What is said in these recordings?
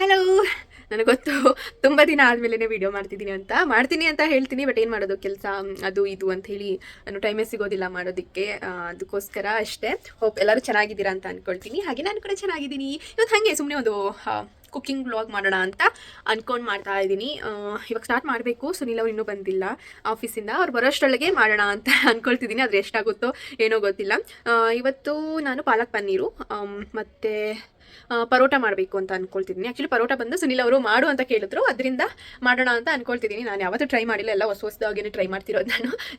Hello, ನನಗೆ ಗೊತ್ತು ತುಂಬ ದಿನ ಆದಮೇಲೆ ವೀಡಿಯೋ ಮಾಡ್ತೀನಿ ಅಂತ ಹೇಳ್ತೀನಿ. ಬಟ್ ಏನು ಮಾಡೋದು, ಕೆಲಸ ಅದು ಇದು ಅಂತ ಹೇಳಿ ನಾನು ಟೈಮೇ ಸಿಗೋದಿಲ್ಲ ಮಾಡೋದಕ್ಕೆ. ಅದಕ್ಕೋಸ್ಕರ ಅಷ್ಟೇ. ಹೋಪ್ ಎಲ್ಲರೂ ಚೆನ್ನಾಗಿದ್ದೀರಾ ಅಂತ ಅಂದ್ಕೊಳ್ತೀನಿ. ಹಾಗೆ ನಾನು ಕೂಡ ಚೆನ್ನಾಗಿದ್ದೀನಿ. ಇವತ್ತು ಹಾಗೆ ಸುಮ್ಮನೆ ಒಂದು ಕುಕ್ಕಿಂಗ್ ಬ್ಲಾಗ್ ಮಾಡೋಣ ಅಂತ ಅಂದ್ಕೊಂಡು ಮಾಡ್ತಾ ಇದ್ದೀನಿ. ಇವಾಗ ಸ್ಟಾರ್ಟ್ ಮಾಡಬೇಕು. ಸುನೀಲ್ ಅವ್ರು ಇನ್ನೂ ಬಂದಿಲ್ಲ ಆಫೀಸಿಂದ. ಅವ್ರು ಬರೋಷ್ಟರೊಳಗೆ ಮಾಡೋಣ ಅಂತ ಅಂದ್ಕೊಳ್ತಿದ್ದೀನಿ. ಆದರೆ ಎಷ್ಟಾಗುತ್ತೋ ಏನೋ ಗೊತ್ತಿಲ್ಲ. ಇವತ್ತು ನಾನು ಪಾಲಕ್ ಪನ್ನೀರು ಮತ್ತು ಪರೋಟ ಮಾಡಬೇಕು ಅಂತ ಅಂದ್ಕೊಳ್ತಿದ್ದೀನಿ. ಆ್ಯಕ್ಚುಲಿ ಪರೋಟ ಬಂದು ಸುನೀಲ್ ಅವರು ಮಾಡು ಅಂತ ಕೇಳಿದ್ರು, ಅದರಿಂದ ಮಾಡೋಣ ಅಂತ ಅಂದ್ಕೊಳ್ತಿದ್ದೀನಿ. ನಾನು ಯಾವತ್ತೂ ಟ್ರೈ ಮಾಡಿಲ್ಲ, ಎಲ್ಲ ಹೊಸದಾಗೇ ಟ್ರೈ ಮಾಡ್ತಿರೋದು.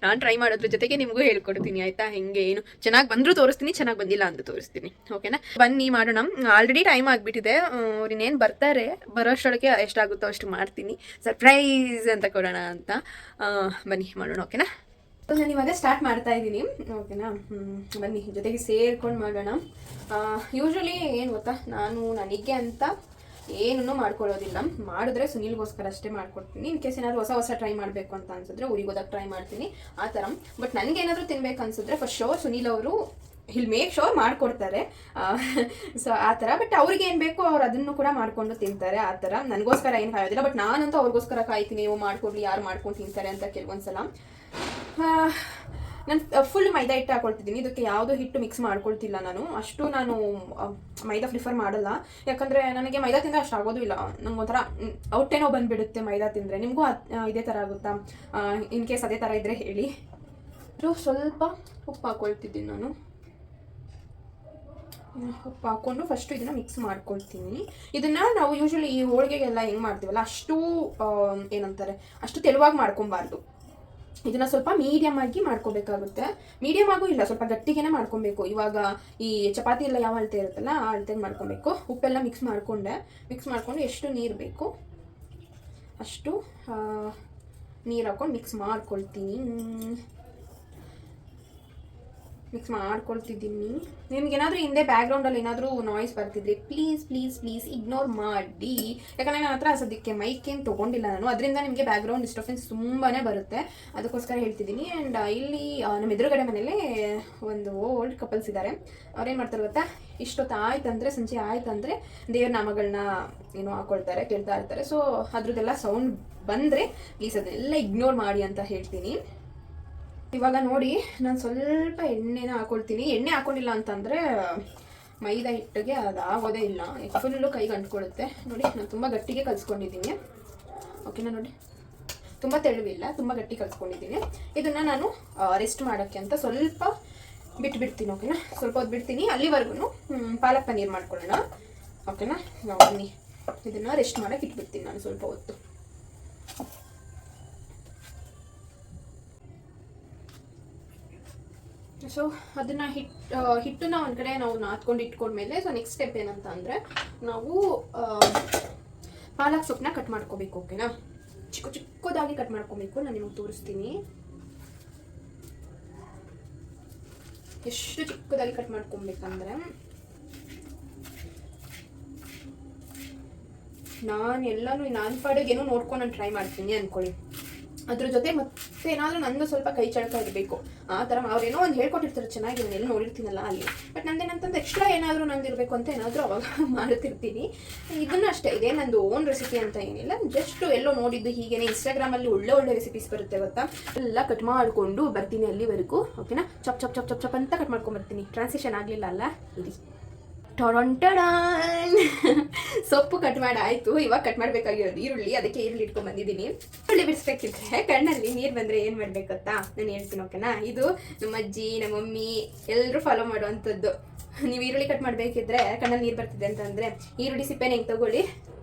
ನಾನು ಟ್ರೈ ಮಾಡೋದ್ರ ಜೊತೆಗೆ ನಿಮಗೂ ಹೇಳ್ಕೊಡ್ತೀನಿ ಆಯಿತಾ. ಹೆಂಗೆ ಏನು ಚೆನ್ನಾಗಿ ಬಂದರೂ ತೋರಿಸ್ತೀನಿ, ಚೆನ್ನಾಗಿ ಬಂದಿಲ್ಲ ಅಂತ ತೋರಿಸ್ತೀನಿ. ಓಕೆನಾ, ಬನ್ನಿ ಮಾಡೋಣ. ಆಲ್ರೆಡಿ ಟೈಮ್ ಆಗಿಬಿಟ್ಟಿದೆ. ಅವ್ರು ಇನ್ನೇನು ಬರ್ತಾರೆ, ಬರೋಷ್ಟೊಳಗೆ ಎಷ್ಟಾಗುತ್ತೋ ಅಷ್ಟು ಮಾಡ್ತೀನಿ. ಸರ್ಪ್ರೈಸ್ ಅಂತ ಕೊಡೋಣ ಅಂತ. ಬನ್ನಿ ಮಾಡೋಣ. ಓಕೆನಾ, ನಾನು ಇವಾಗ ಸ್ಟಾರ್ಟ್ ಮಾಡ್ತಾ ಇದ್ದೀನಿ. ಓಕೆನಾ, ಬನ್ನಿ ಜೊತೆಗೆ ಸೇರ್ಕೊಂಡು ಮಾಡೋಣ. ಯೂಶ್ವಲಿ ಏನು ಗೊತ್ತಾ, ನಾನು ನನಗೆ ಅಂತ ಏನೂ ಮಾಡ್ಕೊಳ್ಳೋದಿಲ್ಲ. ಮಾಡಿದ್ರೆ ಸುನೀಲ್ಗೋಸ್ಕರ ಅಷ್ಟೇ ಮಾಡ್ಕೊಡ್ತೀನಿ. ಇನ್ ಕೇಸ್ ಏನಾದರೂ ಹೊಸ ಟ್ರೈ ಮಾಡಬೇಕು ಅಂತ ಅನ್ಸಿದ್ರೆ ಊರಿಗೆ ಹೋದಾಗ ಟ್ರೈ ಮಾಡ್ತೀನಿ ಆ ಥರ. ಬಟ್ ನನಗೇನಾದರೂ ತಿನ್ಬೇಕು ಅನ್ಸಿದ್ರೆ ಫಸ್ಟ್ ಶೋರ್ ಸುನೀಲ್ ಅವರು ಇಲ್ಲಿ ಮೇಕ್ ಶೋರ್ ಮಾಡಿಕೊಡ್ತಾರೆ. ಸೊ ಆ ಥರ. ಬಟ್ ಅವ್ರಿಗೆ ಏನು ಬೇಕೋ ಅವ್ರು ಅದನ್ನು ಕೂಡ ಮಾಡಿಕೊಂಡು ತಿಂತಾರೆ ಆ ಥರ. ನನಗೋಸ್ಕರ ಏನು ಕಾಯೋದಿಲ್ಲ. ಬಟ್ ನಾನಂತೂ ಅವ್ರಿಗೋಸ್ಕರ ಕಾಯ್ತೀನಿ, ನೀವು ಮಾಡ್ಕೊಡ್ಲಿ, ಯಾರು ಮಾಡ್ಕೊಂಡು ತಿಂತಾರೆ ಅಂತ ಕೆಲವೊಂದ್ಸಲ. ನಾನು ಫುಲ್ ಮೈದಾ ಹಿಟ್ಟು ಹಾಕೊಳ್ತಿದ್ದೀನಿ. ಇದಕ್ಕೆ ಯಾವುದೋ ಹಿಟ್ಟು ಮಿಕ್ಸ್ ಮಾಡ್ಕೊಳ್ತಿಲ್ಲ ನಾನು. ನಾನು ಮೈದಾ ಪ್ರಿಫರ್ ಮಾಡಲ್ಲ. ಯಾಕಂದರೆ ನನಗೆ ಮೈದಾ ತಿಂದರೆ ಅಷ್ಟು ಆಗೋದು ಇಲ್ಲ. ನಂಗೆ ಒಂಥರ ಔಟೇನೋ ಬಂದುಬಿಡುತ್ತೆ ಮೈದಾ ತಿಂದರೆ. ನಿಮಗೂ ಇದೇ ಥರ ಆಗುತ್ತಾ? ಇನ್ ಕೇಸ್ ಅದೇ ಥರ ಇದ್ದರೆ ಹೇಳಿ. ಸ್ವಲ್ಪ ಉಪ್ಪು ಹಾಕ್ಕೊಳ್ತಿದ್ದೀನಿ ನಾನು. ಉಪ್ಪು ಹಾಕ್ಕೊಂಡು ಫಸ್ಟು ಇದನ್ನು ಮಿಕ್ಸ್ ಮಾಡ್ಕೊಳ್ತೀನಿ. ಇದನ್ನು ನಾವು ಯೂಶ್ವಲಿ ಈ ಹೋಳಿಗೆಗೆಲ್ಲ ಹೆಂಗೆ ಮಾಡ್ತೀವಲ್ಲ, ಏನಂತಾರೆ, ಅಷ್ಟು ತೆಳುವಾಗಿ ಮಾಡ್ಕೊಬಾರ್ದು. ಇದನ್ನ ಸ್ವಲ್ಪ ಮೀಡಿಯಮ್ ಆಗಿ ಮಾಡ್ಕೋಬೇಕಾಗುತ್ತೆ. ಮೀಡಿಯಮ್ ಆಗೂ ಇಲ್ಲ, ಸ್ವಲ್ಪ ಗಟ್ಟಿಗೆನೇ ಮಾಡ್ಕೊಬೇಕು. ಇವಾಗ ಈ ಚಪಾತಿ ಎಲ್ಲ ಯಾವ ಅಳತೆ ಇರುತ್ತಲ್ಲ ಆ ಅಳತೆಗೆ ಮಾಡ್ಕೊಬೇಕು. ಉಪ್ಪೆಲ್ಲ ಮಿಕ್ಸ್ ಮಾಡಿಕೊಂಡು ಎಷ್ಟು ನೀರು ಬೇಕು ಅಷ್ಟು ನೀರು ಹಾಕೊಂಡು ಮಿಕ್ಸ್ ಮಾಡ್ಕೊಳ್ತಿದ್ದೀನಿ. ನಿಮ್ಗೇನಾದರೂ ಹಿಂದೆ ಬ್ಯಾಕ್ಗ್ರೌಂಡಲ್ಲಿ ಏನಾದರೂ ನಾಯ್ಸ್ ಬರ್ತಿದ್ರೆ ಪ್ಲೀಸ್ ಇಗ್ನೋರ್ ಮಾಡಿ. ಯಾಕಂದರೆ ನನ್ನ ಹತ್ರ ಸದ್ಯಕ್ಕೆ ಮೈಕ್ ಏನು ತೊಗೊಂಡಿಲ್ಲ ನಾನು. ಅದರಿಂದ ನಿಮಗೆ ಬ್ಯಾಕ್ಗ್ರೌಂಡ್ ಡಿಸ್ಟರ್ಬೆನ್ಸ್ ತುಂಬಾ ಬರುತ್ತೆ. ಅದಕ್ಕೋಸ್ಕರ ಹೇಳ್ತಿದ್ದೀನಿ. ಆ್ಯಂಡ್ ಇಲ್ಲಿ ನಮ್ಮ ಎದುರುಗಡೆ ಮನೇಲಿ ಒಂದು ಓಲ್ಡ್ ಕಪಲ್ಸ್ ಇದ್ದಾರೆ. ಅವ್ರೇನು ಮಾಡ್ತಾರೆ ಗೊತ್ತಾ, ಇಷ್ಟೊತ್ತು ಆಯ್ತಂದರೆ, ಸಂಜೆ ಆಯ್ತಂದರೆ ದೇವ್ರ ನಾಮಗಳನ್ನ ಹಾಕೊಳ್ತಾರೆ, ಕೇಳ್ತಾ ಇರ್ತಾರೆ. ಸೊ ಅದ್ರದ್ದೆಲ್ಲ ಸೌಂಡ್ ಬಂದರೆ ಪ್ಲೀಸ್ ಅದನ್ನೆಲ್ಲ ಇಗ್ನೋರ್ ಮಾಡಿ ಅಂತ ಹೇಳ್ತೀನಿ. ಇವಾಗ ನೋಡಿ, ನಾನು ಸ್ವಲ್ಪ ಎಣ್ಣೆನ ಹಾಕೊಳ್ತೀನಿ. ಎಣ್ಣೆ ಹಾಕೊಂಡಿಲ್ಲ ಅಂತಂದರೆ ಮೈದಾ ಹಿಟ್ಟಿಗೆ ಅದಾಗೋದೇ ಇಲ್ಲ. ಫುಲ್ಲು ಕೈಗೆ ಅಂಟ್ಕೊಳ್ಳುತ್ತೆ. ನೋಡಿ, ನಾನು ತುಂಬ ಗಟ್ಟಿಗೆ ಕಲಿಸ್ಕೊಂಡಿದ್ದೀನಿ. ಓಕೆನಾ, ನೋಡಿ ತುಂಬ ತೆಳುವಿಲ್ಲ, ತುಂಬ ಗಟ್ಟಿ ಕಲಿಸ್ಕೊಂಡಿದ್ದೀನಿ. ಇದನ್ನು ನಾನು ರೆಸ್ಟ್ ಮಾಡೋಕ್ಕೆ ಅಂತ ಸ್ವಲ್ಪ ಬಿಟ್ಬಿಡ್ತೀನಿ. ಓಕೆನಾ, ಸ್ವಲ್ಪ ಹೊತ್ತು ಬಿಡ್ತೀನಿ. ಅಲ್ಲಿವರೆಗೂ ಪಾಲಕ್ ಪನ್ನೀರ್ ಮಾಡ್ಕೊಳ್ಳೋಣ. ಓಕೆನಾ, ಬನ್ನಿ ಇದನ್ನು ರೆಸ್ಟ್ ಮಾಡೋಕ್ಕೆ ಇಟ್ಬಿಡ್ತೀನಿ ನಾನು ಸ್ವಲ್ಪ ಹೊತ್ತು. ಸೊ ಅದನ್ನು ಹಿಟ್ಟನ್ನ ಒಂದು ಕಡೆ ನಾವು ನಾದ್ಕೊಂಡು ಇಟ್ಕೊಂಡ್ಮೇಲೆ ಸೊ ನೆಕ್ಸ್ಟ್ ಸ್ಟೆಪ್ ಏನಂತ ಅಂದರೆ, ನಾವು ಪಾಲಕ್ ಸೊಪ್ಪನ್ನ ಕಟ್ ಮಾಡ್ಕೋಬೇಕು. ಓಕೆನಾ, ಚಿಕ್ಕದಾಗಿ ಕಟ್ ಮಾಡ್ಕೋಬೇಕು. ನಾನು ನಿಮಗೆ ತೋರಿಸ್ತೀನಿ ಎಷ್ಟು ಚಿಕ್ಕದಾಗಿ ಕಟ್ ಮಾಡ್ಕೊಬೇಕಂದ್ರೆ. ನಾನು ಪಾಡಿಗೆ ನೋಡ್ಕೊಂಡು ನಾನು ಟ್ರೈ ಮಾಡ್ತೀನಿ ಅಂದ್ಕೊಳ್ಳಿ. ಅದ್ರ ಜೊತೆ ಮತ್ತೆ ಏನಾದರೂ ನಂದು ಸ್ವಲ್ಪ ಕೈ ಚಳಕ ಇರಬೇಕು ಆ ಥರ. ಅವ್ರೇನೋ ಒಂದು ಹೇಳ್ಕೊಟ್ಟಿರ್ತಾರೆ ಚೆನ್ನಾಗಿ, ನಾನು ಎಲ್ಲ ನೋಡಿರ್ತೀನಲ್ಲ ಅಲ್ಲಿ. ಬಟ್ ನಂದೇನಂತಂದ್ರೆ ಎಕ್ಸ್ಟ್ರಾ ಏನಾದರೂ ನಂದು ಇರಬೇಕು ಅಂತ ಏನಾದರೂ ಅವಾಗ ಮಾಡ್ತಿರ್ತೀನಿ. ಇದನ್ನು ಅಷ್ಟೇ, ಇದೇ ನಂದು ಓನ್ ರೆಸಿಪಿ ಅಂತ ಏನಿಲ್ಲ. ಜಸ್ಟ್ ಎಲ್ಲೋ ನೋಡಿದ್ದು ಹೀಗೇನೆ. ಇನ್ಸ್ಟಾಗ್ರಾಮಲ್ಲಿ ಒಳ್ಳೆ ರೆಸಿಪೀಸ್ ಬರುತ್ತೆ ಗೊತ್ತಾ, ಎಲ್ಲ ಕಟ್ ಮಾಡಿಕೊಂಡು ಬರ್ತೀನಿ ಅಲ್ಲಿವರೆಗೂ. ಓಕೆನಾ, ಚಪ್ ಅಂತ ಕಟ್ ಮಾಡ್ಕೊಂಡ್ಬರ್ತೀನಿ. ಟ್ರಾನ್ಸಿಷನ್ ಆಗಲಿಲ್ಲ ಅಲ್ಲ, ಇರಿ. ಸೊಪ್ಪು ಕಟ್ ಮಾಡಿ ಆಯಿತು. ಇವಾಗ ಕಟ್ ಮಾಡಬೇಕಾಗಿರೋದು ಈರುಳ್ಳಿ. ಅದಕ್ಕೆ ಈರುಳ್ಳಿ ಇಟ್ಕೊಂಡು ಬಂದಿದ್ದೀನಿ. ಈರುಳ್ಳಿ ಬಿಡಿಸ್ಬೇಕಿದ್ರೆ ಕಣ್ಣಲ್ಲಿ ನೀರು ಬಂದರೆ ಏನು ಮಾಡಬೇಕು ಗೊತ್ತಾ, ನಾನು ಹೇಳ್ತೀನಿ. ಓಕೆನಾ, ಇದು ನಮ್ಮ ಅಜ್ಜಿ, ನಮ್ಮ ಮಮ್ಮಿ ಎಲ್ಲರೂ ಫಾಲೋ ಮಾಡುವಂಥದ್ದು. ನೀವು ಈರುಳ್ಳಿ ಕಟ್ ಮಾಡಬೇಕಿದ್ರೆ ಕಣ್ಣಲ್ಲಿ ನೀರು ಬರ್ತಿದೆ ಅಂತಂದರೆ ಈರುಳ್ಳಿ ಸಿಪ್ಪೆನ ಹೆಂಗೆ ತಗೊಳ್ಳಿ,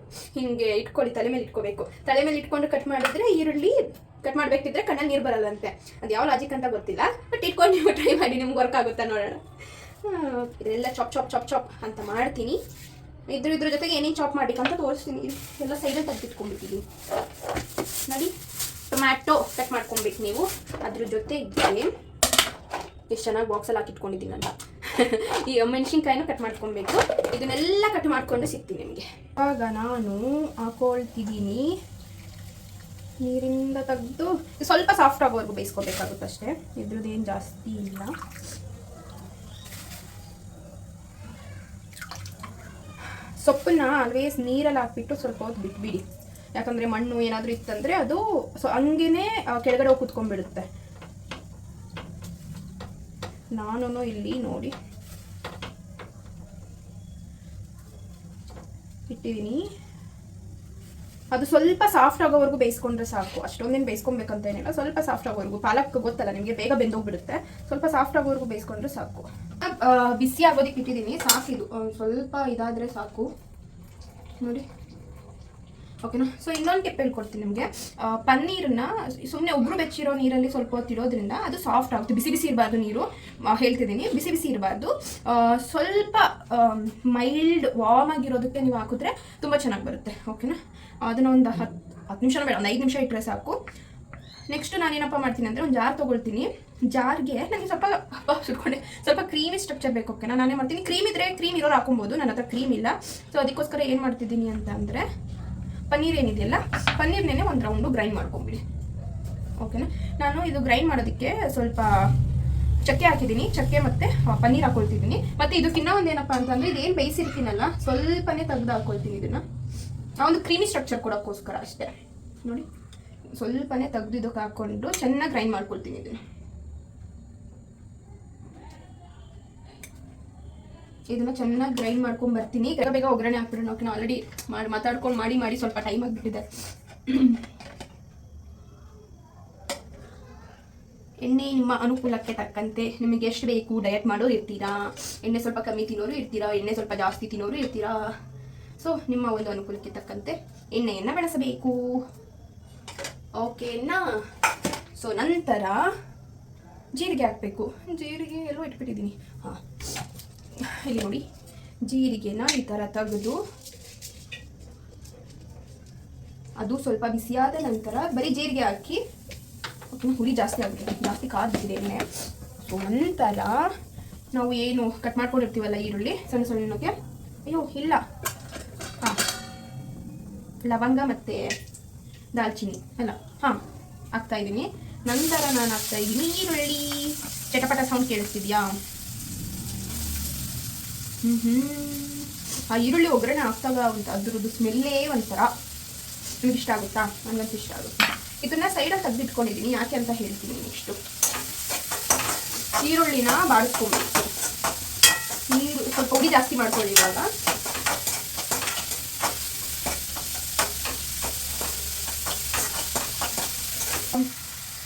ಹಿಂಗೆ ಇಟ್ಕೊಳ್ಳಿ, ತಲೆ ಮೇಲೆ ಇಟ್ಕೋಬೇಕು. ತಲೆ ಮೇಲೆ ಇಟ್ಕೊಂಡು ಕಟ್ ಮಾಡಿದ್ರೆ ಈರುಳ್ಳಿ ಕಟ್ ಮಾಡಬೇಕಿದ್ರೆ ಕಣ್ಣಲ್ಲಿ ನೀರು ಬರಲ್ಲಂತೆ. ಅದು ಯಾವ ಲಾಜಿಕ್ ಅಂತ ಗೊತ್ತಿಲ್ಲ. ಬಟ್ ಇಟ್ಕೊಂಡು ನೀವು ಟ್ರೈ ಮಾಡಿ, ನಿಮ್ಗೆ ವರ್ಕ್ ಆಗುತ್ತಾ ನೋಡೋಣ. ಇದೆಲ್ಲ ಚಾಪ್ ಅಂತ ಮಾಡ್ತೀನಿ. ಇದ್ರ ಜೊತೆಗೆ ಏನೇನು ಚಾಪ್ ಮಾಡ್ಬೇಕಂತ ತೋರಿಸ್ತೀನಿ. ಎಲ್ಲ ಸೈಡಲ್ಲಿ ತೆಗೆದಿಟ್ಕೊಂಡ್ಬಿಟ್ಟಿದ್ದೀನಿ ನೋಡಿ. ಟೊಮ್ಯಾಟೊ ಕಟ್ ಮಾಡ್ಕೊಬೇಕು ನೀವು. ಅದ್ರ ಜೊತೆಗೆ ಎಷ್ಟು ಚೆನ್ನಾಗಿ ಬಾಕ್ಸಲ್ಲಿ ಹಾಕಿಟ್ಕೊಂಡಿದ್ದೀನಿ ನಾನು. ಈ ಮೆಣಸಿನ್ಕಾಯಿನೂ ಕಟ್ ಮಾಡ್ಕೊಬೇಕು. ಇದನ್ನೆಲ್ಲ ಕಟ್ ಮಾಡಿಕೊಂಡು ಸಿಗ್ತೀನಿ ನಿಮಗೆ. ಆಗ ನಾನು ಹಾಕೊಳ್ತಿದ್ದೀನಿ. ನೀರಿಂದ ತೆಗೆದು ಸ್ವಲ್ಪ ಸಾಫ್ಟ್ ಆಗೋವರೆಗೂ ಬೇಯಿಸ್ಕೋಬೇಕಾಗುತ್ತೆ ಅಷ್ಟೇ. ಇದ್ರದ್ದೇನು ಜಾಸ್ತಿ ಇಲ್ಲ. ಸೊಪ್ಪನ್ನ ಆಲ್ವೇಸ್ ನೀರಲ್ಲಿ ಹಾಕ್ಬಿಟ್ಟು ಸ್ವಲ್ಪ ಹೊತ್ತು ಬಿಟ್ಬಿಡಿ. ಯಾಕಂದರೆ ಮಣ್ಣು ಏನಾದರೂ ಇತ್ತಂದರೆ ಅದು ಹಂಗೇ ಕೆಳಗಡೆ ಹೋಗಿ ಕುತ್ಕೊಂಡ್ಬಿಡುತ್ತೆ. ನಾನು ಇಲ್ಲಿ ನೋಡಿ ಇಟ್ಟಿದ್ದೀನಿ. ಅದು ಸ್ವಲ್ಪ ಸಾಫ್ಟ್ ಆಗೋವರೆಗೂ ಬೇಯಿಸ್ಕೊಂಡ್ರೆ ಸಾಕು. ಅಷ್ಟೊಂದೇನು ಬೇಯಿಸ್ಕೊಬೇಕಂತ ಏನಿಲ್ಲ, ಸ್ವಲ್ಪ ಸಾಫ್ಟ್ ಆಗೋವರೆಗೂ. ಪಾಲಕ್ ಗೊತ್ತಲ್ಲ ನಿಮಗೆ, ಬೇಗ ಬೆಂದೋಗ್ಬಿಡುತ್ತೆ. ಸ್ವಲ್ಪ ಸಾಫ್ಟ್ ಆಗೋವರೆಗೂ ಬೇಯಿಸ್ಕೊಂಡ್ರೆ ಸಾಕು. ಬಿಸಿ ಆಗೋದಕ್ಕೆ ಇಟ್ಟಿದ್ದೀನಿ, ಸಾಕಿದು ಸ್ವಲ್ಪ ಇದಾದರೆ ಸಾಕು ನೋಡಿ. ಓಕೆನಾ. ಸೊ ಇನ್ನೊಂದು ಟಿಪ್ ಹೇಳ್ಕೊಡ್ತೀನಿ ನಿಮಗೆ. ಪನ್ನೀರನ್ನ ಸುಮ್ಮನೆ ಉಗುರು ಬೆಚ್ಚಿರೋ ನೀರಲ್ಲಿ ಸ್ವಲ್ಪ ಹೊತ್ತು ಇಡೋದ್ರಿಂದ ಅದು ಸಾಫ್ಟ್ ಆಗುತ್ತೆ. ಬಿಸಿ ಬಿಸಿ ಇರಬಾರ್ದು ನೀರು, ಹೇಳ್ತಿದ್ದೀನಿ, ಬಿಸಿ ಬಿಸಿ ಇರಬಾರ್ದು. ಸ್ವಲ್ಪ ಮೈಲ್ಡ್ ವಾರ್ಮ್ ಆಗಿರೋದಕ್ಕೆ ನೀವು ಹಾಕಿದ್ರೆ ತುಂಬ ಚೆನ್ನಾಗಿ ಬರುತ್ತೆ. ಓಕೆನಾ. ಅದನ್ನು ಒಂದು 10 ನಿಮಿಷ ಬೇಡ, ಒಂದು 5 ನಿಮಿಷ ಇಟ್ಟರೆ ಸಾಕು. ನೆಕ್ಸ್ಟ್ ನಾನೇನಪ್ಪ ಮಾಡ್ತೀನಿ ಅಂದರೆ ಒಂದು ಜಾರ್ ತೊಗೊಳ್ತೀನಿ. ಜಾರ್ಗೆ ನನಗೆ ಸ್ವಲ್ಪ ಕ್ರೀಮಿ ಸ್ಟ್ರಕ್ಚರ್ ಬೇಕು. ಓಕೆನಾ. ನಾನೇ ಮಾಡ್ತೀನಿ. ಕ್ರೀಮ್ ಇದ್ದರೆ ಕ್ರೀಮ್ ಇರೋರು ಹಾಕೊಬೋದು, ನನ್ನ ಹತ್ರ ಕ್ರೀಮ್ ಇಲ್ಲ. ಸೊ ಅದಕ್ಕೋಸ್ಕರ ಏನು ಮಾಡ್ತಿದ್ದೀನಿ ಅಂತ ಅಂದರೆ, ಪನ್ನೀರ್ ಏನಿದೆಯಲ್ಲ, ಪನ್ನೀರ್ನೇ ಒಂದು ರೌಂಡು ಗ್ರೈಂಡ್ ಮಾಡ್ಕೊಂಬಿಡಿ. ಓಕೆನಾ. ನಾನು ಇದು ಗ್ರೈಂಡ್ ಮಾಡೋದಕ್ಕೆ ಸ್ವಲ್ಪ ಚಕ್ಕೆ ಹಾಕಿದ್ದೀನಿ, ಚಕ್ಕೆ ಮತ್ತು ಪನ್ನೀರ್ ಹಾಕೊಳ್ತಿದ್ದೀನಿ. ಮತ್ತು ಇದಕ್ಕೆ ಇನ್ನೂ ಒಂದು ಏನಪ್ಪ ಅಂತಂದರೆ, ಇದೇನು ಬೇಯಿಸಿರ್ತೀನಲ್ಲ, ಸ್ವಲ್ಪನೇ ತೆಗೆದು ಹಾಕ್ಕೊಳ್ತೀನಿ ಇದನ್ನು. ಒಂದು ಕ್ರೀಮಿ ಸ್ಟ್ರಕ್ಚರ್ ಕೊಡೋಕ್ಕೋಸ್ಕರ ಅಷ್ಟೇ ನೋಡಿ. ಸ್ವಲ್ಪನೇ ತೆಗೆದು ಇದಕ್ಕೆ ಹಾಕ್ಕೊಂಡು ಚೆನ್ನಾಗಿ ಗ್ರೈಂಡ್ ಮಾಡ್ಕೊಳ್ತೀನಿ ಇದನ್ನು. ಇದನ್ನು ಚೆನ್ನಾಗಿ ಗ್ರೈಂಡ್ ಮಾಡ್ಕೊಂಡು ಬರ್ತೀನಿ. ಬೇಗ ಒಗ್ಗರಣೆ ಹಾಕ್ಬಿಡೋಣ. ಓಕೆ. ಆಲ್ರೆಡಿ ಮಾತಾಡ್ಕೊಂಡು ಮಾಡಿ ಸ್ವಲ್ಪ ಟೈಮ್ ಆಗಿಬಿಟ್ಟಿದೆ. ಎಣ್ಣೆ ನಿಮ್ಮ ಅನುಕೂಲಕ್ಕೆ ತಕ್ಕಂತೆ ನಿಮಗೆ ಎಷ್ಟು ಬೇಕು. ಡಯಟ್ ಮಾಡೋರು ಇರ್ತೀರಾ, ಎಣ್ಣೆ ಸ್ವಲ್ಪ ಕಮ್ಮಿ ತಿನ್ನೋರು ಇರ್ತೀರಾ, ಎಣ್ಣೆ ಸ್ವಲ್ಪ ಜಾಸ್ತಿ ತಿನ್ನೋರು ಇರ್ತೀರಾ. ಸೊ ನಿಮ್ಮ ಒಂದು ಅನುಕೂಲಕ್ಕೆ ತಕ್ಕಂತೆ ಎಣ್ಣೆಯನ್ನು ಬೆಳೆಸಬೇಕು. ಓಕೆನಾ. ಸೊ ನಂತರ ಜೀರಿಗೆ ಹಾಕಬೇಕು. ಜೀರಿಗೆ ಎಲ್ಲೋ ಇಟ್ಬಿಟ್ಟಿದ್ದೀನಿ. ಹಾಂ, ಇಲ್ಲಿ ನೋಡಿ. ಜೀರಿಗೆನ ಈ ಥರ ತೆಗೆದು ಅದು ಸ್ವಲ್ಪ ಬಿಸಿಯಾದ ನಂತರ ಬರೀ ಜೀರಿಗೆ ಹಾಕಿ. ಓಕೆ. ಹುಳಿ ಜಾಸ್ತಿ ಆಗುತ್ತೆ, ಜಾಸ್ತಿ ಕಾದಿದೆ ಎಣ್ಣೆ. ಸೊ ನಂತರ ನಾವು ಏನು ಕಟ್ ಮಾಡ್ಕೊಂಡಿರ್ತೀವಲ್ಲ ಈರುಳ್ಳಿ ಸಣ್ಣ ಸಣ್ಣಕ್ಕೆ, ಅಯ್ಯೋ ಇಲ್ಲ, ಹಾಂ, ಲವಂಗ ಮತ್ತು ದಾಲ್ಚಿನ್ನಿ ಅಲ್ಲ, ಹಾಂ, ಹಾಕ್ತಾಯಿದ್ದೀನಿ. ನಂತರ ನಾನು ಹಾಕ್ತಾಯಿದ್ದೀನಿ ಈರುಳ್ಳಿ. ಚಟಪಟ ಸೌಂಡ್ ಕೇಳಿಸ್ತಿದ್ಯಾ? ಆ ಈರುಳ್ಳಿ ಒಗ್ಗರಣೆ ಹಾಕ್ತಾಗ ಅದ್ರದ್ದು ಸ್ಮೆಲ್ಲೇ ಒಂಥರ. ನಿಮ್ಗೆ ಇಷ್ಟ ಆಗುತ್ತಾ? ನನಗಂತೂ ಇಷ್ಟ ಆಗುತ್ತೆ. ಇದನ್ನ ಸೈಡಲ್ಲಿ ತೆಗೆದಿಟ್ಕೊಂಡಿದ್ದೀನಿ. ಯಾಕೆ ಅಂತ ಹೇಳ್ತೀನಿ. ನೆಕ್ಸ್ಟು ಈರುಳ್ಳಿನ ಬಾಡಿಸ್ಕೊಬೇಕು. ನೀರು ಸ್ವಲ್ಪ ಹುಳಿ ಜಾಸ್ತಿ ಮಾಡ್ಕೊಳ್ಳಿ ಇವಾಗ.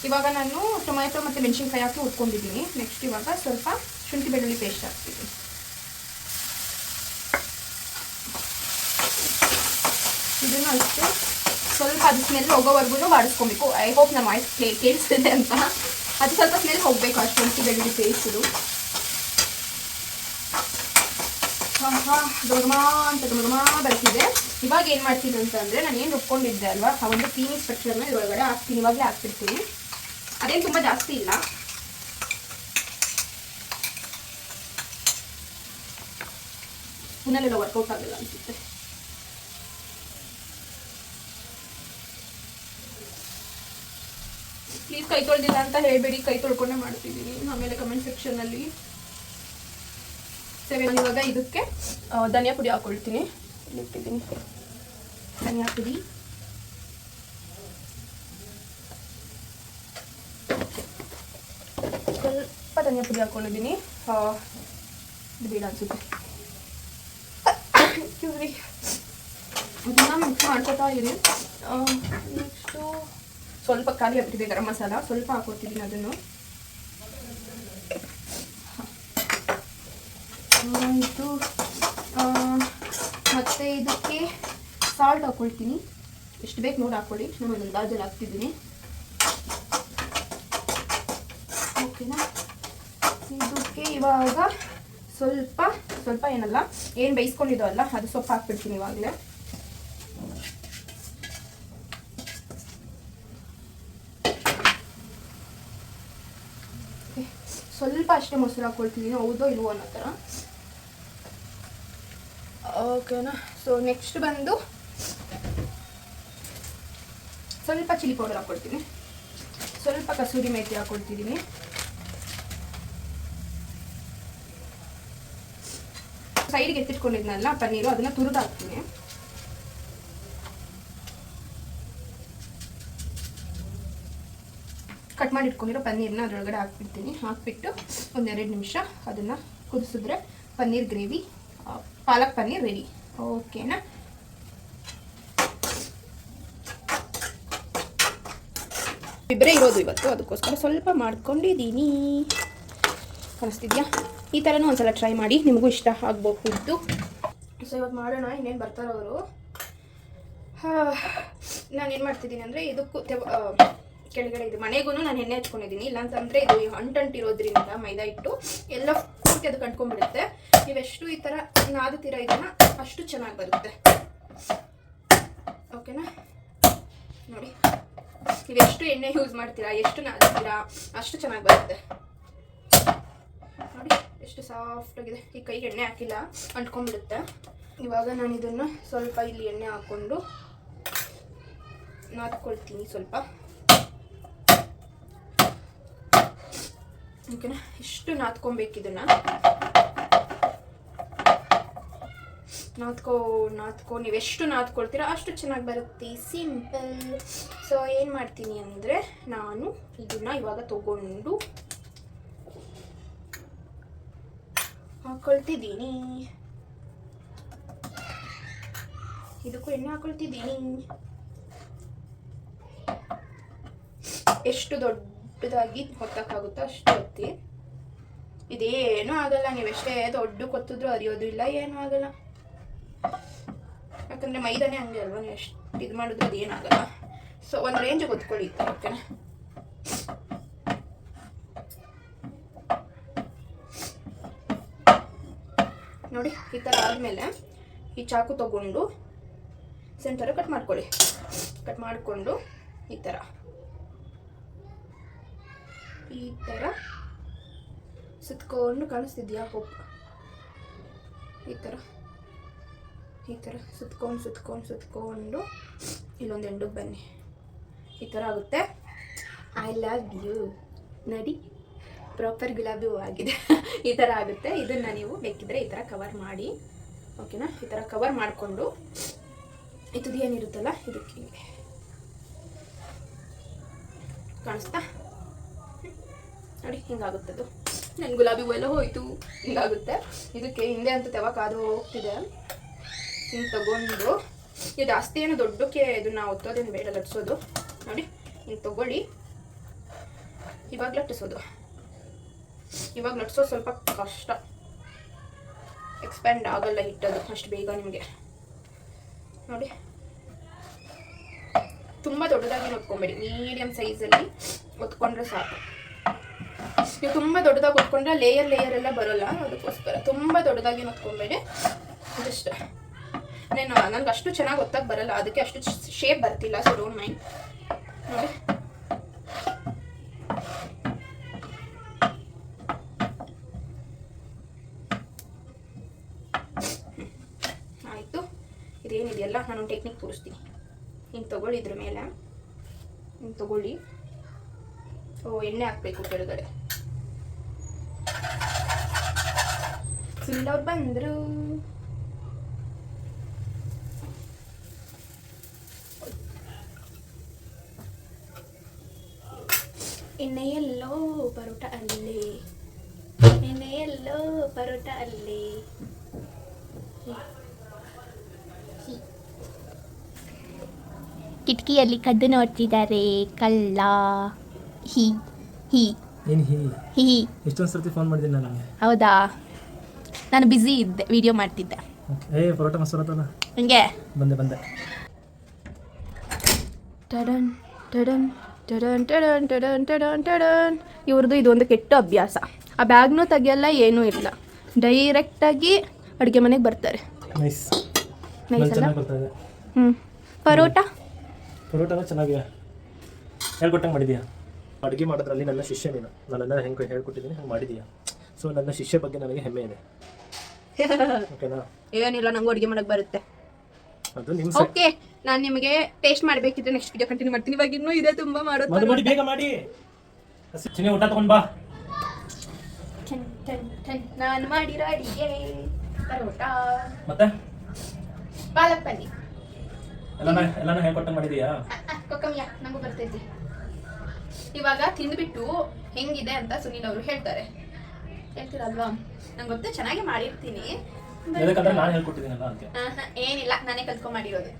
ಇವಾಗ ನಾನು ಟೊಮ್ಯಾಟೊ ಮತ್ತು ಮೆಣಸಿನ್ಕಾಯಿ ಹಾಕಿ ಉಟ್ಕೊಂಡಿದ್ದೀನಿ. ನೆಕ್ಸ್ಟ್ ಇವಾಗ ಸ್ವಲ್ಪ ಶುಂಠಿ ಬೆಳ್ಳುಳ್ಳಿ ಪೇಸ್ಟ್ ಹಾಕ್ತೀನಿ. ಇದನ್ನು ಅಷ್ಟೇ ಸ್ವಲ್ಪ ಅದು ಸ್ಮೆಲ್ ಹೋಗೋವರೆಗೂ ಬಾಡಿಸ್ಕೊಬೇಕು. ಐ ಹೋಪ್ ನಮ್ಮ ವಾಯ್ಸ್ ಕೇಳಿಸ್ತಿದೆ ಅಂತ. ಅದು ಸ್ವಲ್ಪ ಸ್ಮೆಲ್ ಹೋಗಬೇಕು ಅಷ್ಟು ಶುಂಠಿ ಬೆಳ್ಳುಳ್ಳಿ ಪೇಸ್ಟು. ದೊಡ್ಡಮಾ ಬರ್ತಿದೆ. ಇವಾಗ ಏನು ಮಾಡ್ತೀನಿ ಅಂತಂದರೆ, ನಾನು ಏನು ರುಬ್ಕೊಂಡಿದ್ದೆ ಅಲ್ವಾ, ಆ ಒಂದು ಕ್ರೀಮಿ ಸ್ಟ್ರಕ್ಚರ್ನ ಇದರೊಳಗಡೆ ಹಾಕ್ತೀನಿ. ಇವಾಗಲೇ ಹಾಕ್ತಿರ್ತೀನಿ. ಅದೇನು ತುಂಬ ಜಾಸ್ತಿ ಇಲ್ಲ. ಸ್ಪೂನಲ್ಲೆಲ್ಲ ವರ್ಕೌಟ್ ಆಗಲ್ಲ ಅನಿಸುತ್ತೆ. ಪ್ಲೀಸ್ ಕೈ ತೊಳೆದಿಲ್ಲ ಅಂತ ಹೇಳಬೇಡಿ, ಕೈ ತೊಳ್ಕೊಂಡೇ ಮಾಡ್ತಿದ್ದೀನಿ. ಆಮೇಲೆ ಕಮೆಂಟ್ ಸೆಕ್ಷನಲ್ಲಿ ಇವಾಗ ಇದಕ್ಕೆ ಧನಿಯಾ ಪುಡಿ ಹಾಕೊಳ್ತೀನಿ. ಇಟ್ಟಿದ್ದೀನಿ ಧನಿಯಾ ಪುಡಿ. ಸ್ವಲ್ಪ ಧನಿಯಾ ಪುಡಿ ಹಾಕೊಂಡಿದ್ದೀನಿ. ಇದು ಬೇಡ ಅನ್ಸುತ್ತೆ. ಅದನ್ನ ಮಿಕ್ಸ್ ಮಾಡ್ಕೊತಾ ಇದ್ದೀನಿ. ನೆಕ್ಸ್ಟು ಸ್ವಲ್ಪ ಖಾಲಿ ಆಗ್ಬಿಟ್ಟಿದೆ ಗರಂ ಮಸಾಲ, ಸ್ವಲ್ಪ ಹಾಕೊತಿದ್ದೀನಿ ಅದನ್ನು. ಇದು ಮತ್ತು ಇದಕ್ಕೆ ಸಾಲ್ಟ್ ಹಾಕ್ಕೊಳ್ತೀನಿ. ಎಷ್ಟು ಬೇಕು ನೋಡಿ ಹಾಕ್ಕೊಳ್ಳಿ. ನಾನು ಒಂದು ಅಂದಾಜಲ್ಲಿ ಹಾಕ್ತಿದ್ದೀನಿ. ಓಕೆನಾ. ಇದಕ್ಕೆ ಇವಾಗ ಸ್ವಲ್ಪ ಏನಲ್ಲ, ಏನು ಬೇಯಿಸ್ಕೊಂಡಿದ್ದೋ ಅಲ್ಲ ಅದು ಸೊಪ್ಪು ಹಾಕ್ಬಿಡ್ತೀನಿ ಇವಾಗಲೇ. ಸ್ವಲ್ಪ ಅಷ್ಟೇ ಮೊಸರು ಹಾಕ್ಕೊಳ್ತಿದ್ದೀನಿ, ಹೌದೋ ಇಲ್ವೋ ಅನ್ನೋ ಥರ. ಓಕೆನಾ. ಸೊ ನೆಕ್ಸ್ಟ್ ಬಂದು ಸ್ವಲ್ಪ ಚಿಲ್ಲಿ ಪೌಡರ್ ಹಾಕ್ಕೊಳ್ತೀನಿ. ಸ್ವಲ್ಪ ಕಸೂರಿ ಮೇಥಿ ಹಾಕ್ಕೊಳ್ತಿದ್ದೀನಿ. ಸೈಡ್ಗೆ ಎತ್ತಿಟ್ಕೊಂಡಿದ್ನಲ್ಲ ಪನ್ನೀರು, ಅದನ್ನ ತುರಿದು ಹಾಕ್ತೀನಿ. ಕಟ್ ಮಾಡಿ ಇಟ್ಕೊಂಡಿರೋ ಪನ್ನೀರ್ನ ಅದರೊಳಗಡೆ ಹಾಕ್ಬಿಡ್ತೀನಿ. ಹಾಕ್ಬಿಟ್ಟು ಒಂದೆರಡು ನಿಮಿಷ ಅದನ್ನು ಕುದಿಸಿದ್ರೆ ಪನ್ನೀರ್ ಗ್ರೇವಿ, ಪಾಲಕ್ ಪನ್ನೀರ್ ರೆಡಿ. ಓಕೆನಾ? ಇಬ್ಬರೇ ಇರೋದು ಇವತ್ತು, ಅದಕ್ಕೋಸ್ಕರ ಸ್ವಲ್ಪ ಮಾಡ್ಕೊಂಡಿದ್ದೀನಿ. ಕಾಣಿಸ್ತಿದ್ಯಾ? ಈ ಥರನೂ ಒಂದ್ಸಲ ಟ್ರೈ ಮಾಡಿ, ನಿಮಗೂ ಇಷ್ಟ ಆಗಬಹುದು. ಸೊ ಇವತ್ತು ಮಾಡೋಣ. ಇನ್ನೇನು ಬರ್ತಾರವರು. ನಾನೇನು ಮಾಡ್ತಿದ್ದೀನಿ ಅಂದರೆ ಇದಕ್ಕೂ ಕೆಳಗಡೆ ಇದು ಮನೆಗೂ ನಾನು ಎಣ್ಣೆ ಹಚ್ಕೊಂಡಿದ್ದೀನಿ. ಇಲ್ಲಾಂತಂದರೆ ಇದು ಅಂಟಿರೋದ್ರಿಂದ ಮೈದಾ ಹಿಟ್ಟು ಎಲ್ಲ ಪೂರ್ತಿ ಅದಕ್ಕೆ ಅಂಟ್ಕೊಂಡ್ಬಿಡುತ್ತೆ. ನೀವೆಷ್ಟು ಈ ಥರ ನಾದುತ್ತೀರ ಇದನ್ನು ಅಷ್ಟು ಚೆನ್ನಾಗಿ ಬರುತ್ತೆ. ಓಕೆನಾ? ನೋಡಿ, ನೀವೆಷ್ಟು ಎಣ್ಣೆ ಯೂಸ್ ಮಾಡ್ತೀರಾ, ಎಷ್ಟು ನಾದುತ್ತೀರಾ ಅಷ್ಟು ಚೆನ್ನಾಗಿ ಬರುತ್ತೆ. ನೋಡಿ ಎಷ್ಟು ಸಾಫ್ಟಾಗಿದೆ. ಈ ಕೈಗೆ ಎಣ್ಣೆ ಹಾಕಿಲ್ಲ, ಅಂಟ್ಕೊಂಡ್ಬಿಡುತ್ತೆ. ಇವಾಗ ನಾನು ಇದನ್ನು ಸ್ವಲ್ಪ ಇಲ್ಲಿ ಎಣ್ಣೆ ಹಾಕ್ಕೊಂಡು ನಾದ್ಕೊಳ್ತೀನಿ ಸ್ವಲ್ಪ. ಓಕೆನಾ? ಇಷ್ಟು ನಾದ್ಕೊಬೇಕು ಇದನ್ನು. ನಾದ್ಕೊ ನೀವೆಷ್ಟು ನಾದ್ಕೊಳ್ತೀರಾ ಅಷ್ಟು ಚೆನ್ನಾಗಿ ಬರುತ್ತೆ. ಸಿಂಪಲ್. ಸೊ ಏನು ಮಾಡ್ತೀನಿ ಅಂದರೆ ನಾನು ಇದನ್ನು ಇವಾಗ ತಗೊಂಡು ಹಾಕೊಳ್ತಿದ್ದೀನಿ. ಇದಕ್ಕೂ ಎಣ್ಣೆ ಹಾಕೊಳ್ತಿದ್ದೀನಿ. ಎಷ್ಟು ದೊಡ್ಡದಾಗಿ ಹೊತ್ತಕ್ಕಾಗುತ್ತೋ ಅಷ್ಟು ಹೊತ್ತಿ. ಇದೇನೂ ಆಗಲ್ಲ, ನೀವೆಷ್ಟೇ ದೊಡ್ಡ ಕೊತ್ತಿದ್ರೂ ಅರಿಯೋದು ಇಲ್ಲ, ಏನೂ ಆಗಲ್ಲ. ಯಾಕಂದರೆ ಮೈದಾನೇ ಹಂಗೆ ಅಲ್ವಾ, ನೀವು ಎಷ್ಟು ಇದು ಮಾಡಿದ್ರು ಅದೇನಾಗಲ್ಲ. ಸೊ ಒಂದು ರೇಂಜಿಗೆ ಹೊತ್ಕೊಳ್ಳಿ. ಓಕೆನಾ? ನೋಡಿ ಈ ಥರ ಆದಮೇಲೆ ಈ ಚಾಕು ತಗೊಂಡು ಸೆಂಟರ್ ಕಟ್ ಮಾಡ್ಕೊಳ್ಳಿ. ಕಟ್ ಮಾಡಿಕೊಂಡು ಈ ಥರ ಸುತ್ಕೊಂಡು, ಕಾಣಿಸ್ತಿದ್ಯಾ? ಹೋಪ್ ಈ ಥರ ಸುತ್ಕೊಂಡು ಇಲ್ಲೊಂದು ಎಂಡಿಗೆ ಬನ್ನಿ. ಈ ಥರ ಆಗುತ್ತೆ. I love you. ನೋಡಿ ಪ್ರಾಪರ್ ಗುಲಾಬಿ ಹೂ ಆಗಿದೆ. ಈ ಥರ ಆಗುತ್ತೆ. ಇದನ್ನು ನೀವು ಬೇಕಿದ್ರೆ ಈ ಥರ ಕವರ್ ಮಾಡಿ. ಓಕೆನಾ? ಈ ಥರ ಕವರ್ ಮಾಡಿಕೊಂಡು ಇದು ಏನಿರುತ್ತಲ್ಲ ಇದಕ್ಕೆ ಹಿಂಗೆ ಕಾಣಿಸ್ತಾ? ನೋಡಿ ಹಿಂಗಾಗುತ್ತದು. ನನ್ನ ಗುಲಾಬಿ ಹೂ ಎಲ್ಲ ಹೋಯ್ತು. ಹಿಂಗಾಗುತ್ತೆ. ಇದಕ್ಕೆ ಹಿಂದೆ ಅಂತ ತೆವ ಕಾದು ಹೋಗ್ತಿದೆ. ಹಿಂಗೆ ತಗೊಂಡು, ಇದು ಜಾಸ್ತಿ ಏನು ದೊಡ್ಡಕ್ಕೆ ಇದನ್ನು ಒತ್ತೋದೇನು ಬೇಡ, ಲಟ್ಸೋದು. ನೋಡಿ ಹಿಂಗೆ ತಗೊಳ್ಳಿ. ಇವಾಗ ಲಟ್ಟಿಸೋದು. ಇವಾಗ ಲಟ್ಸೋದು ಸ್ವಲ್ಪ ಕಷ್ಟ, ಎಕ್ಸ್ಪ್ಯಾಂಡ್ ಆಗಲ್ಲ ಹಿಟ್ಟದು ಅಷ್ಟು ಬೇಗ ನಿಮಗೆ. ನೋಡಿ ತುಂಬ ದೊಡ್ಡದಾಗಿ ಒತ್ಕೊಂಬೇಡಿ, ಮೀಡಿಯಮ್ ಸೈಜಲ್ಲಿ ಒತ್ಕೊಂಡ್ರೆ ಸಾಕು. ನೀವು ತುಂಬ ದೊಡ್ಡದಾಗಿ ಒತ್ಕೊಂಡ್ರೆ ಲೇಯರ್ ಎಲ್ಲ ಬರೋಲ್ಲ, ಅದಕ್ಕೋಸ್ಕರ ತುಂಬ ದೊಡ್ಡದಾಗಿ ಒತ್ಕೊಂಬೇಡಿ. ಜಸ್ಟ್ ನನಗೆ ಅಷ್ಟು ಚೆನ್ನಾಗಿ ಒತ್ತಕ್ಕೆ ಬರಲ್ಲ, ಅದಕ್ಕೆ ಅಷ್ಟು ಶೇಪ್ ಬರ್ತಿಲ್ಲ. So don't mind. ನೋಡಿ ಆಯಿತು. ಇದೇನಿದೆಯಲ್ಲ ನಾನು ಟೆಕ್ನಿಕ್ ತೋರಿಸ್ತೀನಿ. ಹಿಂಗೆ ತಗೊಳ್ಳಿ, ಇದ್ರ ಮೇಲೆ ಹಿಂಗೆ ತಗೊಳ್ಳಿ. ಎಣ್ಣೆ ಹಾಕಬೇಕು ಕೆಳಗಡೆ. ಸುಳ್ಳವ್ರು ಬಂದರು. ಎಣ್ಣೆಯಲ್ಲೋ ಪರೋಟ ಅಲ್ಲೇ, ಎಣ್ಣೆಯಲ್ಲೋ ಪರೋಟ ಅಲ್ಲೇ. ಕಿಟಕಿಯಲ್ಲಿ ಕದ್ದು ನೋಡ್ತಿದ್ದಾರೆ ಕಳ್ಳ. ಹಿ ಹಿ ಏನು ಹಿ ಹಿ ಎಷ್ಟೊಂದು ಸರ್ತಿ ಫೋನ್ ಮಾಡಿದ್ದೀನಿ ನನಗೆ. ಹೌದಾ? ನಾನು ಬ್ಯುಸಿ ಇದ್ದೆ, ವಿಡಿಯೋ ಮಾಡ್ತಿದ್ದೆ. ಪರೋಟ ಮಸಾಲ ತಲ್ಲ ಹಂಗೆ ಬಂದೆ. ಟಡನ್ ಟಡನ್ ಟಡನ್ ಟಡನ್ ಟಡನ್ ಟಡನ್ ಟಡನ್. ಇವ್ರದ್ದು ಇದೊಂದು ಕೆಟ್ಟ ಅಭ್ಯಾಸ. ಆ ಬ್ಯಾಗ್ನೂ ತೆಗಿಯಲ್ಲ, ಏನೂ ಇಲ್ಲ, ಡೈರೆಕ್ಟಾಗಿ ಅಡುಗೆ ಮನೆಗೆ ಬರ್ತಾರೆ. ನೈಸ್ ಅಲ್ಲ? ಬರ್ತದೆ. ಪರೋಟ ಚೆನ್ನಾಗಿ ಹೇಳ್ಕೊಟ್ಟಂಗೆ ಮಾಡಿದ್ಯಾ. ಅಡುಗೆ ಮಾಡೋದ್ರಲ್ಲಿ ನನ್ನ ಶಿಷ್ಯ ನೀನು. ನಾನೆಲ್ಲ ಹೆಂಗೆ ಹೇಳ್ಕೊಟ್ಟಿದ್ದೀನಿ ಹಂಗೆ ಮಾಡಿದೀಯಾ. ಸೊ ನನ್ನ ಶಿಷ್ಯ ಬಗ್ಗೆ ನನಗೆ ಹೆಮ್ಮೆ ಇದೆ. ಓಕೆನಾ? ಏನಿಲ್ಲ, ನಂಗೂ ಅಡುಗೆ ಮಾಡೋಕ್ಕೆ ಬರುತ್ತೆ. ಅದು ನಿಮ್ಮ ಓಕೆ, ನಾನು ನಿಮಗೆ ಟೇಸ್ಟ್ ಮಾಡಬೇಕಿದ್ರೆ ನೆಕ್ಸ್ಟ್ ವಿಡಿಯೋ ಕಂಟಿನ್ಯೂ ಮಾಡ್ತೀನಿ. ಇವಾಗ ಇನ್ನೂ ಇದೆ ತುಂಬ ಮಾಡೋದು. ಮಾಡಿ ಬೇಗ ಮಾಡಿ. ಚಿನ್ನಿ ಊಟ ತಗೊಂಡು ಬಾ. ನಾನು ಮಾಡಿರೋ ಅಡಿಗೆ ಪರೋಟ, ಮತ್ತೆ ಪಾಲಕ್ ಪನ್ನೀರ್. ಎಲ್ಲಾನ ಹೇಳ್ಕೊಟ್ಟಂಗೆ ಮಾಡಿದೀಯಾ? ಕೊಕ್ಕಮಿಯ ನಂಗೂ ಬರ್ತೈತಿ. ಇವಾಗ ತಿಂದ್ಬಿಟ್ಟು ಹೆಂಗಿದೆ ಅಂತ ಸುನೀಲ್ ಅವರು ಹೇಳ್ತಾರೆ. ಹೇಳ್ತೀರಲ್ವಾ? ನಂಗೆ ಗೊತ್ತು, ಚೆನ್ನಾಗಿ ಮಾಡಿರ್ತೀನಿ. ಯಾಕಂದ್ರೆ ನಾನು ಹೇಳ್ಕೊಟ್ಟಿದ್ದೀನಲ್ಲ ಅದಕ್ಕೆ. ಏನಿಲ್ಲ, ನಾನೇ ಕಲ್ತ್ಕೊಂಡ್ ಮಾಡಿರೋದು.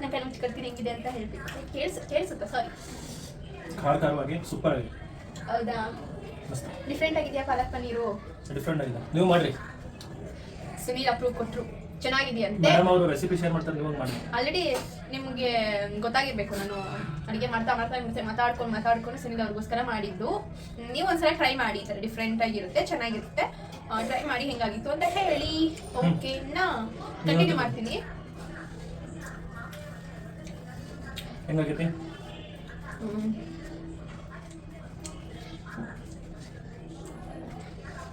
ನಾನು ಕೈ ಮುಚ್ಕೊಳ್ತೀನಿ ಹೆಂಗಿದೆ ಅಂತ ಹೇಳ್ಬೇಕು. ಕೇಳಿಸುತ್ತಾ? ಸಾರಿ. ಖಾರವಾಗಿ ಸೂಪರ್ ಆಗಿ. ಹೌದಾ? ಮಸ್ತ್ ಡಿಫ್ರೆಂಟ್ ಆಗಿದೆಯಾ ಪಾಲಕ್ ಪನ್ನೀರು? ಡಿಫ್ರೆಂಟ್ ಆಗಿದೆ. ನೀವು ಮಾಡ್ರಿ. ಸುನೀಲ್ ಅಪ್ರೂವ್ ಕೊಟ್ರು, ಚೆನ್ನಾಗಿದೆಯಂತೆ. ಮೇಡಮ್ ಅವರು ರೆಸಿಪಿ ಶೇರ್ ಮಾಡ್ತಾರೆ, ನೀವು ಮಾಡಿ. ಆಲ್ರೆಡಿ ನಿಮಗೆ ಗೊತ್ತಾಗಿರ್ಬೇಕು, ನಾನು ಅಡುಗೆ ಮಾಡ್ತಾ ಮಾತಾಡ್ಕೊಂಡು ಸುನೀಲ್ ಅವ್ರಿಗೋಸ್ಕರ ಮಾಡಿದ್ದು. ನೀವು ಒಂದ್ಸಲ ಟ್ರೈ ಮಾಡಿ, ಈ ಥರ ಡಿಫ್ರೆಂಟ್ ಆಗಿರುತ್ತೆ, ಚೆನ್ನಾಗಿರುತ್ತೆ. ಟ್ರೈ ಮಾಡಿ ಹೆಂಗಾಗಿತ್ತು ಅಂತ ಹೇಳಿ. ಓಕೆನಾ? ಕಂಟಿನ್ಯೂ ಮಾಡ್ತೀನಿ. ಹೆಂಗಾಗೈತಿ?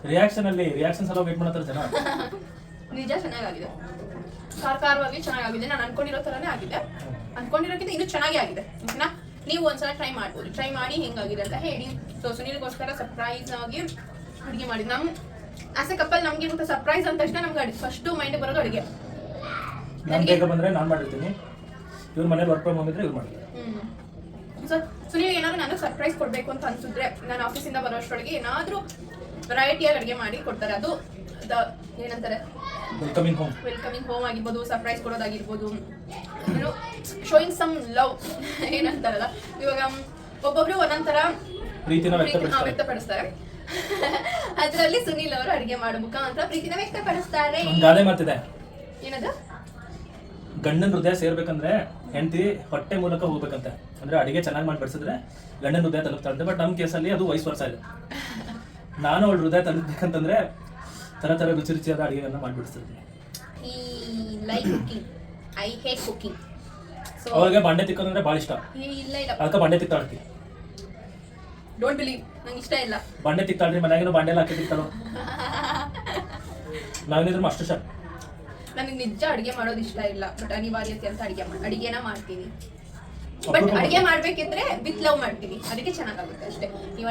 ರಿಯಾಕ್ಷನ್ ಸಲ ವೇಟ್ ಮಾಡ್ತಾರೆ ಜನ. ನಿಜ ಚೆನ್ನಾಗಿದೆ, ಖಾರವಾಗಿ ಚೆನ್ನಾಗಿದೆ. ನಾನು ಅನ್ಕೊಂಡಿರೋ ಥರನೇ ಆಗಿದೆ, ಅನ್ಕೊಂಡಿರೋಕ್ಕಿಂತ ಇನ್ನೂ ಚೆನ್ನಾಗಿ ಆಗಿದೆ. ಓಕೆನಾ? ನೀವು ಒಂದ್ಸಲ ಟ್ರೈ ಮಾಡ್ಬೋದು. ಟ್ರೈ ಮಾಡಿ ಹೆಂಗಾಗಿದೆ ಅಂತ ಹೇಳಿ. ಸೊ ಸುನೀಲ್ಗೋಸ್ಕರ ಸರ್ಪ್ರೈಸ್ ಆಗಿ ಅಡುಗೆ ಮಾಡಿ. ನಮ್ಮ ಆಸ್ ಎ ಕಪಲ್ ನಮ್ಗೆ ಗೊತ್ತಾ, ಸರ್ಪ್ರೈಸ್ ಅಂದ ತಕ್ಷಣ ನಮ್ಗೆ ಫಸ್ಟ್ ಮೈಂಡ್ ಬರೋದು ಅಡುಗೆ. ನಾನು ಬೇಗ ಬಂದರೆ ನಾನು ಮಾಡಿರ್ತೀನಿ, ಇವ್ರ ಮನೇಲಿ ವರ್ಕ್ ಫ್ರಮ್ ಹೋಮ್ ಇದ್ರೆ ಇವ್ರು ಮಾಡ್ತಾರೆ. ಸೊ ಸುನೀಲ್ ಏನಾದ್ರು ನನಗೆ ಸರ್ಪ್ರೈಸ್ ಕೊಡಬೇಕು ಅಂತ ಅನ್ಸಿದ್ರೆ, ನಾನು ಆಫೀಸಿಂದ ಬರೋಷ್ಟರೊಳಗೆ ಏನಾದರೂ ವೆರೈಟಿಯಾಗಿ ಅಡುಗೆ ಮಾಡಿ ಕೊಡ್ತಾರೆ. ಅದು ಏನಂತಾರೆ, ವೆಲ್ಕಮಿಂಗ್ ಹೋಮ್ ಆಗಿರ್ಬೋದು, ಸರ್ಪ್ರೈಸ್ ಕೊಡೋದಾಗಿರ್ಬೋದು, ಶೋಯಿಂಗ್ ಸಮ್ ಲವ್ ಏನಂತಾರಲ್ಲ. ಇವಾಗ ಒಬ್ಬೊಬ್ರು ಒಂದೊಂಥರ ಪ್ರೀತಿನ ವ್ಯಕ್ತಪಡಿಸ್ತಾರೆ. ಅದರಲ್ಲಿ ಸುನೀಲ್ ಅವರು ಅಡುಗೆ ಮಾಡೋ ಮುಖಾಂತರ ಪ್ರೀತಿನ ವ್ಯಕ್ತಪಡಿಸ್ತಾರೆ. ಗಾದೆ ಮಾತಿದೆ, ಏನದು? ಗಂಡನ ಹೃದಯ ಸೇರ್ಬೇಕಂದ್ರೆ ಹೆಂಡತಿ ಹೊಟ್ಟೆ ಮೂಲಕ ಹೋಗ್ಬೇಕಂತೆ. ಅಂದ್ರೆ ಅಡಿಗೆ ಚೆನ್ನಾಗಿ ಮಾಡಿ ಬಡಿಸಿದ್ರೆ ಗಂಡನ ಹೃದಯ ತಲುಪ್ತಾರಂತೆ. ಬಟ್ ನಮ್ಮ ಕೇಸಲ್ಲಿ ಅದು ವಯಸ್ಸು ವರ್ಷ ಇದೆ. ನಾನು ಅವಳ ಹೃದಯ ತಲುಪ್ಬೇಕಂತಂದ್ರೆ ತರ ರುಚಿಯಾದ ಅಡಿಗೆಗಳನ್ನ ಮಾಡಿಬಿಡ್ತಿರ್ತೀನಿ. I hate cooking. ಅವ್ರಿಗೆ ಬಾಂಡೆ ತಿಕ್ಕೋದಂದ್ರೆ ಭಾಳ ಇಷ್ಟ. ಇಲ್ಲ ಅದಕ್ಕೆ ಬಾಂಡೆ ತಿಕ್ತಾಳ್ತಿ. ಡೋಂಟ್ ಬಿಲೀವ್, ನಂಗೆ ಇಷ್ಟ ಇಲ್ಲ. ಬಾಂಡೆ ತಿಕ್ತಾಳ್ರಿ, ಮನ್ಯಾಗೇನು ಬಾಂಡೆ ಎಲ್ಲ ಹಾಕಿ ತಿಕ್ತಾಳು. ನಾವೇನಿದ್ರು ಅಷ್ಟು ಶಾಕ್. ನನಗೆ ನಿಜ ಅಡುಗೆ ಮಾಡೋದು ಇಷ್ಟ ಇಲ್ಲ, ಬಟ್ ಅನಿವಾರ್ಯತೆ ಅಂತ ಅಡುಗೆನ ಮಾಡ್ತೀನಿ. ಬಟ್ ಅಡುಗೆ ಮಾಡ್ಬೇಕಿದ್ರೆ ವಿತ್ ಲವ್ ಮಾಡ್ತೀನಿ, ಅದಕ್ಕೆ ಚೆನ್ನಾಗಾಗುತ್ತೆ ಅಷ್ಟೇ. ನೀವು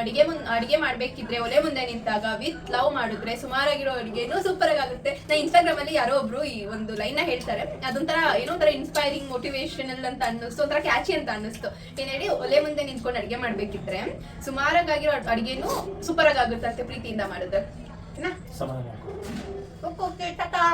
ಅಡುಗೆ ಮಾಡ್ಬೇಕಿದ್ರೆ ಒಲೆ ಮುಂದೆ ನಿಂತಾಗ ವಿತ್ ಲವ್ ಮಾಡಿದ್ರೆ ಸುಮಾರಾಗಿರೋ ಅಡುಗೆನೂ ಸೂಪರ್ ಆಗುತ್ತೆ. ನಾ ಇನ್ಸ್ಟಾಗ್ರಾಮ್ ಅಲ್ಲಿ ಯಾರೋ ಒಬ್ರು ಈ ಒಂದು ಲೈನ್ ಹೇಳ್ತಾರೆ, ಅದೊಂಥರ ಏನೋ ಒಂಥರ ಇನ್ಸ್ಪೈರಿಂಗ್, ಮೋಟಿವೇಶನಲ್ ಅಂತ ಅನ್ನಿಸ್ತು, ಒಂಥರ ಕ್ಯಾಚಿ ಅಂತ ಅನ್ನಿಸ್ತು. ಏನ್ ಹೇಳಿ, ಒಲೆ ಮುಂದೆ ನಿಂತ್ಕೊಂಡು ಅಡುಗೆ ಮಾಡ್ಬೇಕಿದ್ರೆ ಸುಮಾರಾಗಿರೋ ಅಡುಗೆನೂ ಸೂಪರ್ ಆಗುತ್ತೆ ಪ್ರೀತಿಯಿಂದ ಮಾಡಿದ್ರೆ. ಓಕೆ, ಟಾಟಾ.